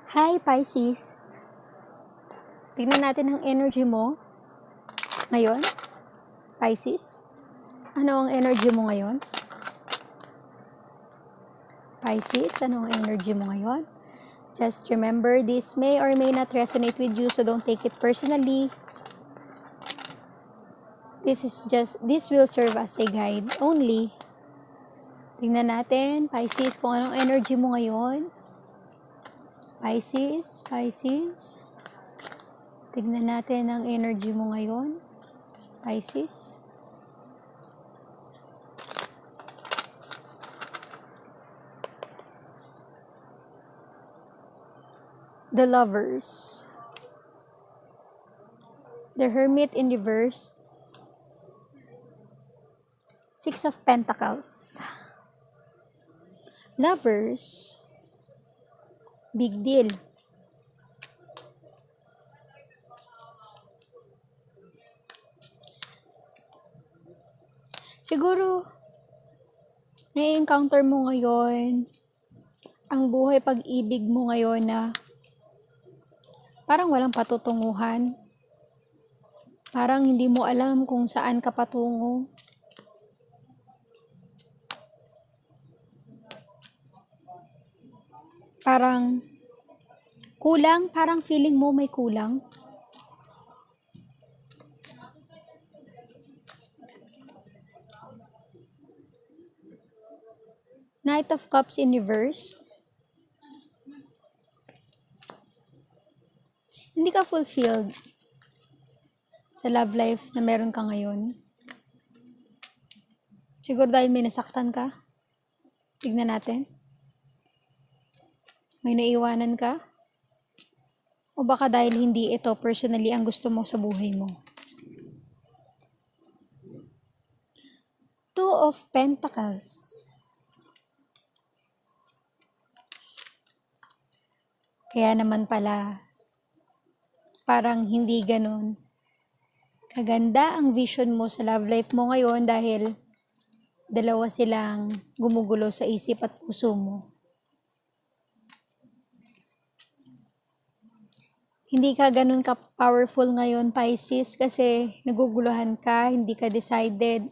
Hi Pisces, tignan natin ang energy mo ngayon. Pisces, ano ang energy mo ngayon? Pisces, ano ang energy mo ngayon? Just remember, this may or may not resonate with you, so don't take it personally. This will serve as a guide only. Tingnan natin, Pisces, kung anong energy mo ngayon. Pisces, tignan natin ang energy mo ngayon. Pisces. The Lovers. The Hermit in reverse. Six of Pentacles. Lovers. Big deal. Siguro, na-encounter mo ngayon ang buhay pag-ibig mo ngayon na parang walang patutunguhan. Parang hindi mo alam kung saan ka patungo. Parang kulang, parang feeling mo may kulang. Knight of Cups in reverse. Hindi ka fulfilled sa love life na meron ka ngayon. Siguro dahil may nasaktan ka. Tignan natin. May naiwanan ka? O baka dahil hindi ito personally ang gusto mo sa buhay mo. Two of Pentacles. Kaya naman pala, parang hindi ganun kaganda ang vision mo sa love life mo ngayon dahil dalawa silang gumugulo sa isip at puso mo. Hindi ka ganun ka-powerful ngayon, Pisces, kasi naguguluhan ka, hindi ka decided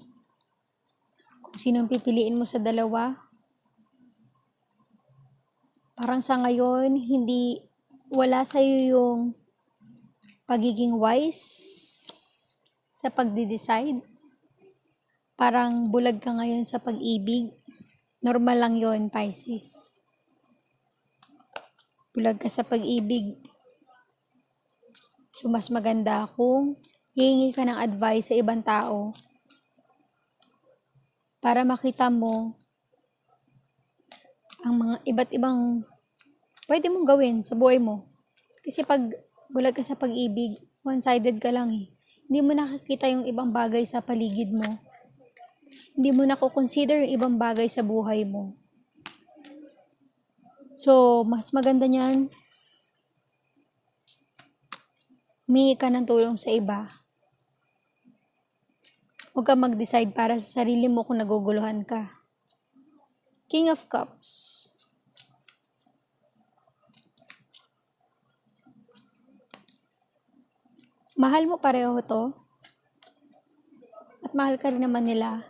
kung sinong pipiliin mo sa dalawa. Parang sa ngayon, wala sa'yo yung pagiging wise sa pagde-decide. Parang bulag ka ngayon sa pag-ibig. Normal lang yon, Pisces. Bulag ka sa pag-ibig. So, mas maganda kung hihingi ka ng advice sa ibang tao para makita mo ang mga iba't ibang pwede mong gawin sa buhay mo. Kasi pag bulag ka sa pag-ibig, one-sided ka lang eh. Hindi mo nakikita yung ibang bagay sa paligid mo. Hindi mo nako-consider yung ibang bagay sa buhay mo. So, mas maganda niyan, humingi ka ng tulong sa iba. Huwag ka mag-decide para sa sarili mo kung naguguluhan ka. King of Cups. Mahal mo pareho to. At mahal ka rin naman nila.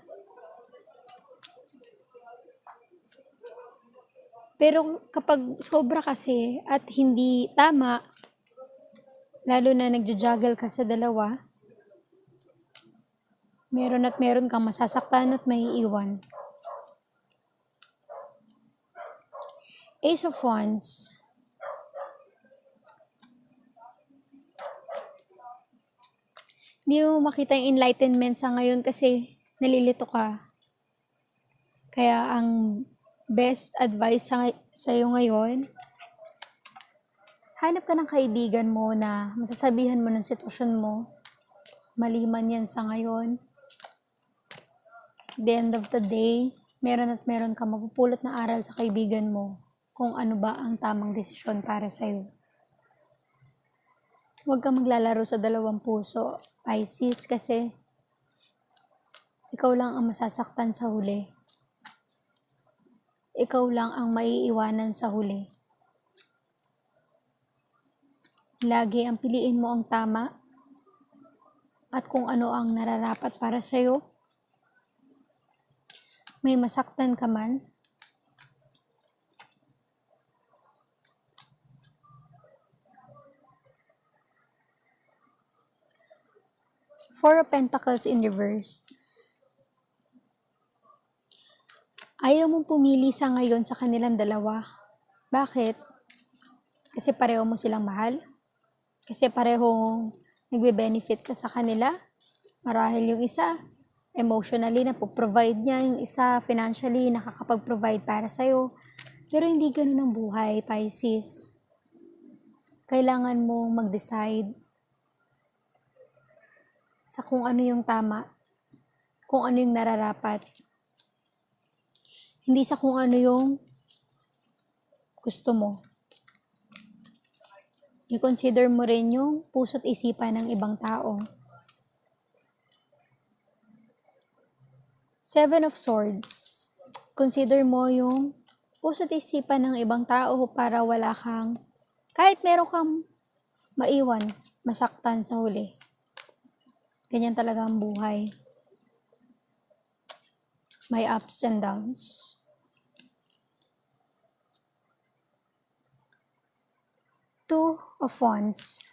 Pero kapag sobra kasi at hindi tama, lalo na nagja-juggle ka sa dalawa, meron at meron kang masasaktan at maiiwan. Ace of Wands. Hindi mo makita yung enlightenment sa ngayon kasi nalilito ka. Kaya ang best advice sa iyo ngayon, hanap ka ng kaibigan mo na masasabihan mo ng sitwasyon mo. Mali man yan sa ngayon. At the end of the day, meron at meron ka mapupulot na aral sa kaibigan mo kung ano ba ang tamang desisyon para sa iyo. Huwag kang maglalaro sa dalawang puso, Pisces, kasi ikaw lang ang masasaktan sa huli. Ikaw lang ang maiiwanan sa huli. Lagi ang piliin mo ang tama at kung ano ang nararapat para sa'yo. May masaktan ka man, Four of Pentacles in reverse. Ayaw mong pumili sa ngayon sa kanilang dalawa. Bakit? Kasi pareho mo silang mahal? Kasi parehong nagbe-benefit ka sa kanila? Marahil yung isa, emotionally na-provide niya, yung isa financially nakakapag-provide para sa'yo. Pero hindi ganun ang buhay, Pisces. Kailangan mong mag-decide sa kung ano yung tama, kung ano yung nararapat. Hindi sa kung ano yung gusto mo. I-consider mo rin yung puso't isipan ng ibang tao. Seven of Swords. Consider mo yung puso't isipan ng ibang tao para wala kang, kahit meron kang maiwan, masaktan sa huli. Ganyan talaga ang buhay. May ups and downs. Two of Wands.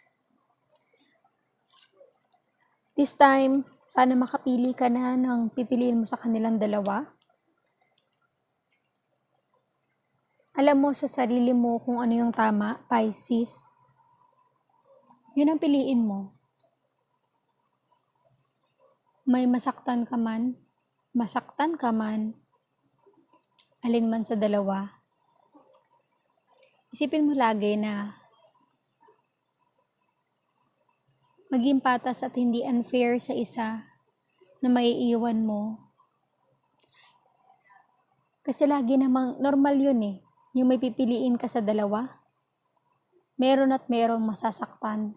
This time, sana makapili ka na ng pipiliin mo sa kanilang dalawa. Alam mo sa sarili mo kung ano yung tama, Pisces. Yun ang piliin mo. May masaktan ka man, alin man sa dalawa. Isipin mo lagi na maging patas at hindi unfair sa isa na maiiwan mo. Kasi lagi namang normal yun eh. Yung may pipiliin ka sa dalawa, meron at merong masasaktan.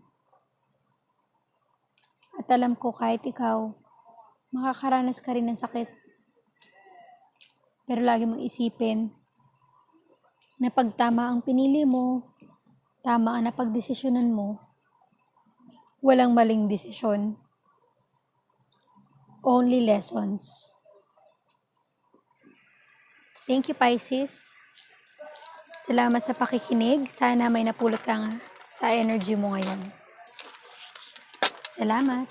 At alam ko kahit ikaw, makakaranas ka rin ng sakit. Pero lagi mong isipin na pag tama ang pinili mo, tama ang napagdesisyonan mo, walang maling desisyon. Only lessons. Thank you, Pisces. Salamat sa pakikinig. Sana may napulot ka nga sa energy mo ngayon. Salamat.